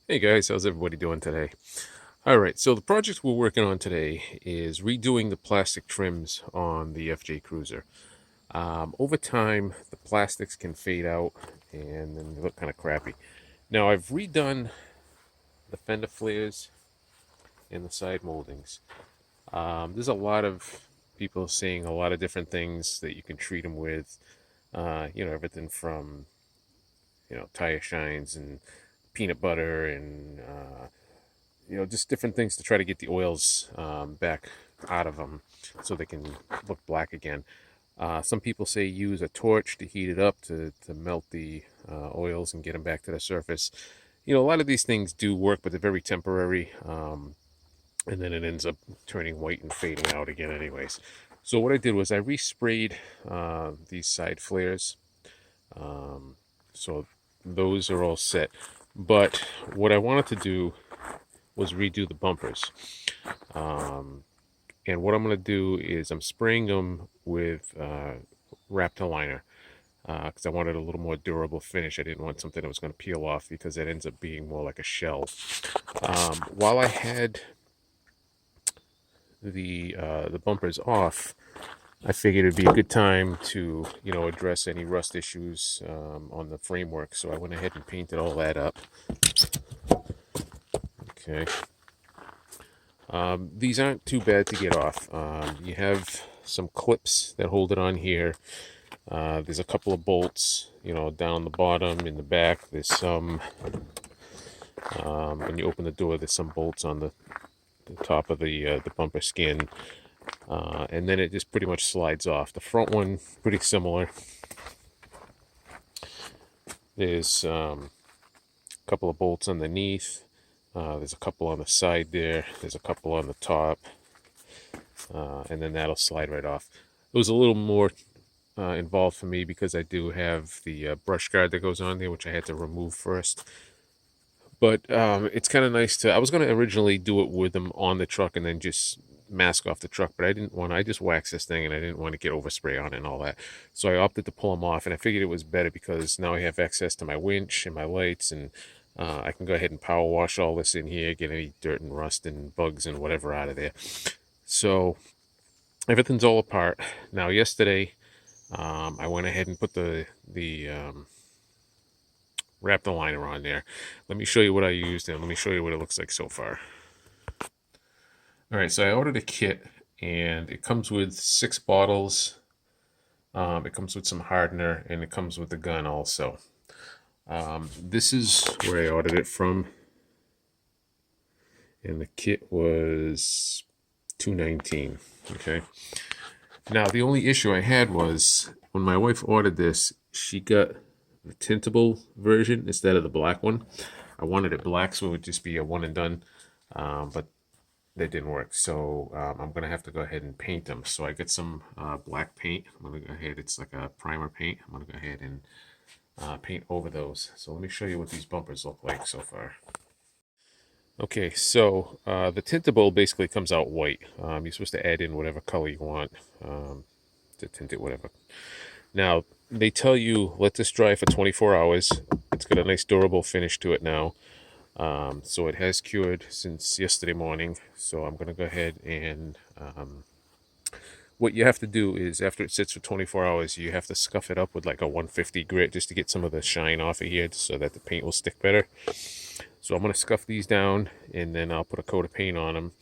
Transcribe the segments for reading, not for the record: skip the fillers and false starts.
Hey guys, how's everybody doing today? All right, so the project we're working on today is redoing the plastic trims on the FJ Cruiser. Over time, the plastics can fade out and then they look kind of crappy. Now, I've redone the fender flares and the side moldings. There's a lot of people saying a lot of different things that you can treat them with. Everything from, tire shines and peanut butter and just different things to try to get the oils back out of them so they can look black again. Some people say use a torch to heat it up to melt the oils and get them back to the surface. A lot of these things do work, but they're very temporary. And then it ends up turning white and fading out again, anyways. So, what I did was I resprayed these side flares. Um, so, those are all set. But what I wanted to do was redo the bumpers. Um, and what I'm going to do is I'm spraying them with Raptor Liner because I wanted a little more durable finish. I didn't want something that was going to peel off because it ends up being more like a shell. While I had the bumpers off, I figured it'd be a good time to address any rust issues on the framework. So I went ahead and painted all that up. Okay. These aren't too bad to get off. You have some clips that hold it on here. There's a couple of bolts, down the bottom, in the back. There's some, when you open the door, there's some bolts on the top of the bumper skin. And then it just pretty much slides off. The front one, pretty similar. There's a couple of bolts underneath. There's a couple on the side there. There's a couple on the top. And then that'll slide right off. It was a little more involved for me because I do have the brush guard that goes on there, which I had to remove first. But it's kind of nice to. I was going to originally do it with them on the truck and then just mask off the truck, but I didn't want. I just waxed this thing and I didn't want to get overspray on it and all that. So I opted to pull them off, and I figured it was better because now I have access to my winch and my lights, and I can go ahead and power wash all this in here, get any dirt and rust and bugs and whatever out of there. So everything's all apart now. Yesterday, I went ahead and put the Raptor Liner on there. Let me show you what I used and let me show you what it looks like so far. All right, so I ordered a kit and it comes with 6 bottles. It comes with some hardener and it comes with the gun also. This is where I ordered it from, and the kit was $2.19. Okay. Now the only issue I had was when my wife ordered this, she got the tintable version instead of the black one. I wanted it black so it would just be a one and done, but that didn't work. So I'm gonna have to go ahead and paint them. So I get some black paint. I'm gonna go ahead. It's like a primer paint. I'm gonna go ahead and paint over those. So let me show you what these bumpers look like so far. Okay, so the tintable basically comes out white. You're supposed to add in whatever color you want to tint it, whatever. Now, they tell you let this dry for 24 hours. It's got a nice durable finish to it now. So it has cured since yesterday morning. So I'm going to go ahead and what you have to do is after it sits for 24 hours, you have to scuff it up with like a 150 grit just to get some of the shine off of here so that the paint will stick better. So I'm going to scuff these down and then I'll put a coat of paint on them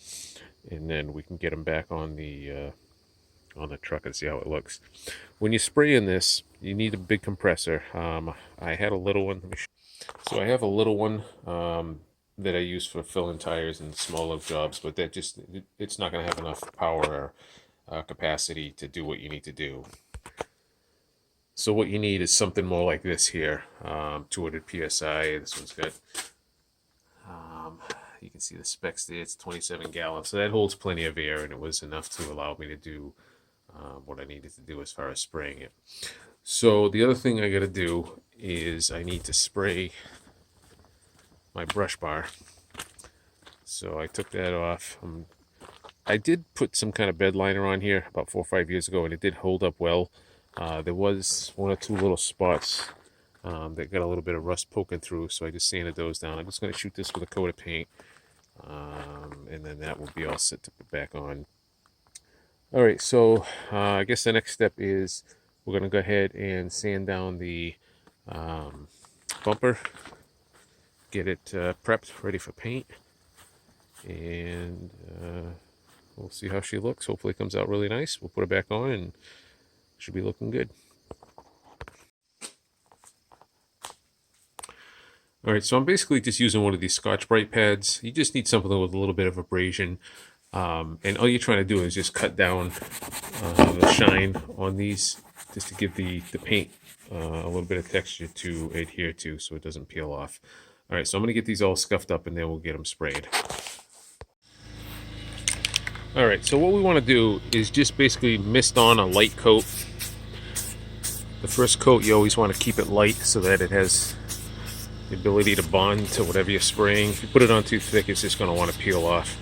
and then we can get them back on the truck and see how it looks. When you spray in this, you need a big compressor. I had a little one. So I have a little one that I use for filling tires and smaller jobs, but it's not going to have enough power or capacity to do what you need to do. So what you need is something more like this here, 200 psi. This one's got, you can see the specs there. It's 27 gallons, so that holds plenty of air, and it was enough to allow me to do what I needed to do as far as spraying it. So the other thing I got to do is I need to spray my brush bar. So I took that off. I did put some kind of bed liner on here about 4 or 5 years ago, and it did hold up well. There was one or two little spots that got a little bit of rust poking through, so I just sanded those down. I'm just going to shoot this with a coat of paint, and then that will be all set to put back on. All right, so I guess the next step is we're going to go ahead and sand down the bumper, get it prepped, ready for paint, and we'll see how she looks. Hopefully it comes out really nice. We'll put it back on and should be looking good. All right, so I'm basically just using one of these Scotch-Brite pads. You just need something with a little bit of abrasion. And all you're trying to do is just cut down the shine on these just to give the paint a little bit of texture to adhere to so it doesn't peel off. All right, so I'm going to get these all scuffed up and then we'll get them sprayed. All right, so what we want to do is just basically mist on a light coat. The first coat, you always want to keep it light so that it has the ability to bond to whatever you're spraying. If you put it on too thick, it's just going to want to peel off.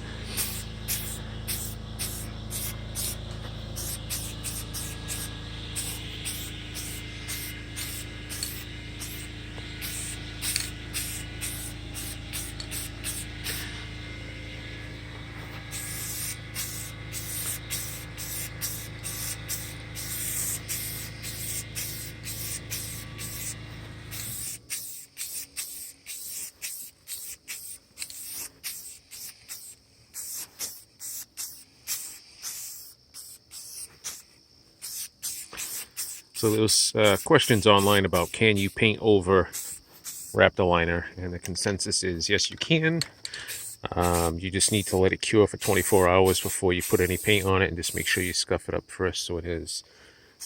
So there was questions online about can you paint over Raptor Liner, and the consensus is yes, you can. You just need to let it cure for 24 hours before you put any paint on it, and just make sure you scuff it up first so it has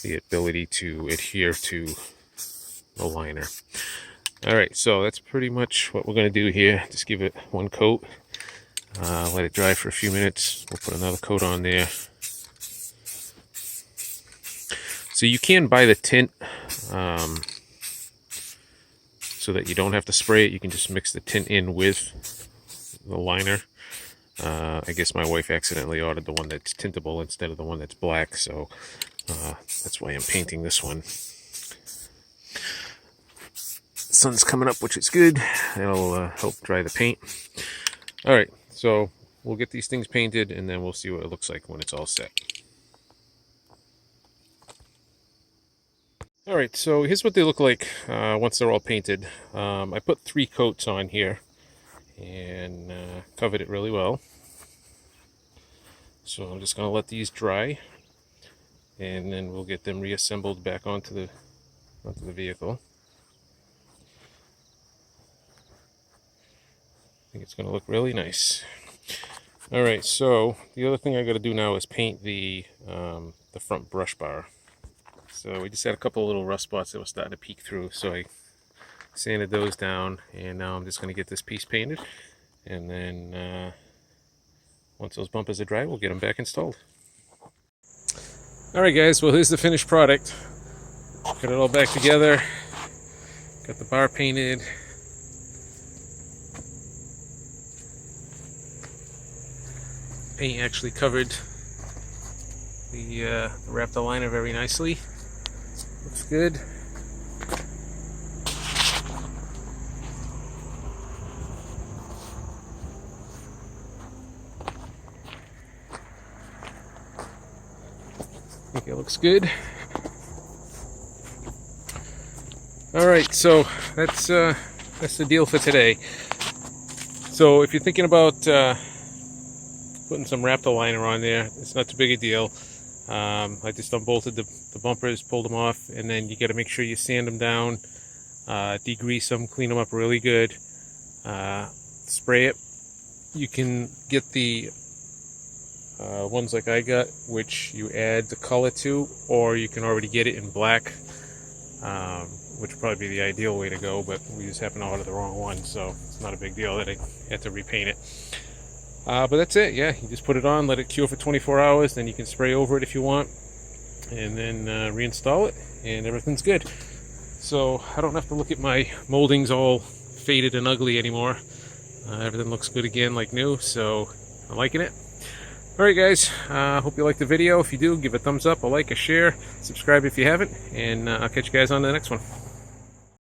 the ability to adhere to the liner. All right, so that's pretty much what we're going to do here. Just give it one coat, let it dry for a few minutes. We'll put another coat on there. So you can buy the tint so that you don't have to spray it. You can just mix the tint in with the liner. I guess my wife accidentally ordered the one that's tintable instead of the one that's black, so that's why I'm painting this one. The sun's coming up, which is good. That'll help dry the paint. All right, so we'll get these things painted and then we'll see what it looks like when it's all set. All right, so here's what they look like once they're all painted. I put 3 coats on here and covered it really well. So I'm just going to let these dry, and then we'll get them reassembled back onto the vehicle. I think it's going to look really nice. All right, so the other thing I got to do now is paint the front brush bar. So we just had a couple of little rust spots that were starting to peek through, so I sanded those down, and now I'm just going to get this piece painted, and then once those bumpers are dry, we'll get them back installed. Alright guys, well here's the finished product. Got it all back together, got the bar painted. Paint actually covered the Raptor Liner very nicely. Looks good. I think it looks good. All right, so that's the deal for today. So if you're thinking about putting some Raptor Liner on there, it's not too big a deal. I just unbolted the bumpers, pulled them off, and then you got to make sure you sand them down, degrease them, clean them up really good, spray it. You can get the ones like I got, which you add the color to, or you can already get it in black, which would probably be the ideal way to go, but we just happen to order the wrong one, so it's not a big deal that I had to repaint it. But that's it. Yeah, you just put it on, let it cure for 24 hours, then you can spray over it if you want, and then reinstall it, and everything's good. So I don't have to look at my moldings all faded and ugly anymore. Everything looks good again like new, so I'm liking it. Alright guys, hope you liked the video. If you do, give a thumbs up, a like, a share, subscribe if you haven't, and I'll catch you guys on the next one.